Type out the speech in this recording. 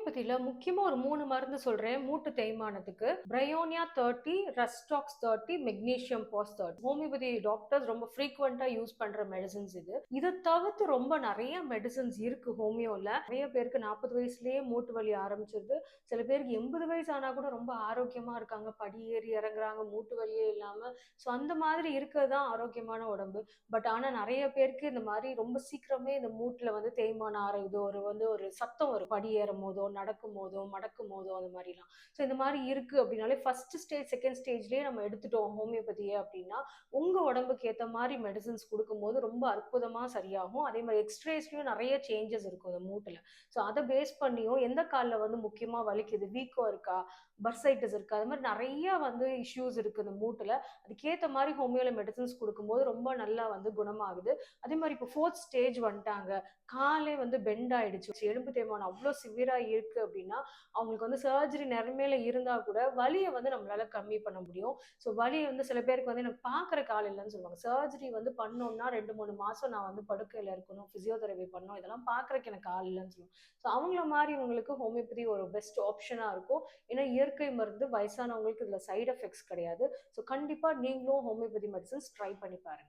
ஹோமியோபதியில முக்கியமா ஒரு 3 மருந்து சொல்றேன். மூட்டு தேய்மானத்துக்கு. Bryonia 30, Rhus tox 30, magnesium phos 30. Homeopathy doctors ரொம்ப ஃப்ரீக்வென்ட்டா யூஸ் பண்ற மெடிசின்ஸ் இது. இத தவிர்த்து ரொம்ப நெறைய மெடிசின்ஸ் இருக்கு ஹோமியோல. நெறைய பேருக்கு 40 வயசுலயே மூட்டு வலி ஆரம்பிச்சுருது. சில பேருக்கு 80 வயசு ஆனா கூட ரொம்ப ஆரோக்கியமா இருக்காங்க. படி ஏறி இறங்குறாங்க, மூட்டு வலியே இல்லாம. ஸோ அந்த மாதிரி இருக்கிறது தான் ஆரோக்கியமான உடம்பு. பட் ஆனா நெறைய பேருக்கு இந்த மாரி ரொம்ப சீக்கிரமே இந்த மூட்டுல தேய்மானம் ஆரம்பிக்குது. ஒரு சத்தம் வரும். படி ஏறும்போதோ, நடக்கும்போதோ, மடக்கும்போதோ அந்த மாரிலாம். ஸோ இந்த மாரி இருக்கு அப்டின்னாலே ஃபர்ஸ்ட் ஸ்டேஜ், செகண்ட் ஸ்டேஜ்லயே நம்ம எடுத்துட்டோம் ஹோமியோபதிய அப்டின்னா, உங்க உடம்புக்கு ஏத்த மாரி மெடிசின்ஸ் குடுக்கும்போது ரொம்ப அற்புதமா சரியாகும். அதே மாரி எக்ஸ்ரேஸ்லயும் நெறைய சேஞ்சஸ் இருக்கும் அந்த மூட்டுல. ஸோ அத பேஸ் பண்ணியும் எந்த கால்ல முக்கியமா வலிக்குது, வீக்கம் இருக்கா, பர்சைட்டிஸ் இருக்கா, அது மாரி நெறைய இஷ்யூஸ் இருக்கு இந்த மூட்டுல. அதுக்கேத்த மாரி ஹோமியோல மெடிசின்ஸ் குடுக்கும்போது ரொம்ப நல்லா குணமாகுது. அதே மாரி இப்போ 4த் ஸ்டேஜ் வந்துட்டாங்க. காலே பெண்ட் ஆயிடுச்சு. எலும்பு தேய்மானம் அவ்ளோ சிவியரா இருக்கு அப்டின்னா, அவங்களுக்கு சர்ஜரி நெலைமையில இருந்தா கூட வலிய நம்மளால கம்மி பண்ண முடியும். ஸோ வலி சில பேருக்கு எனக்கு பார்க்கறக்கு ஆள் இல்லன்னு சொல்லுவாங்க. சர்ஜரி பண்ணோம்னா 2, 3 மாசம் நான் படுக்கையில இருக்கணும். பிசியோதெரபி பண்ணணும். இதெல்லாம் பார்க்கறக்கு எனக்கு ஆள் இல்லன்னு சொல்லுவாங்க. ஸோ அவங்கள மாரிவங்களுக்கு ஹோமியோபதி ஒரு பெஸ்ட் ஆப்ஷனா இருக்கும். ஏன்னா இயற்கை மருந்து வயசானவங்களுக்கு இதுல சைட் எஃபெக்ட்ஸ் கிடையாது. ஸோ கண்டிப்பா நீங்களும் ஹோமியோபதி மெடிசின்ஸ் ட்ரை பண்ணி பாருங்க.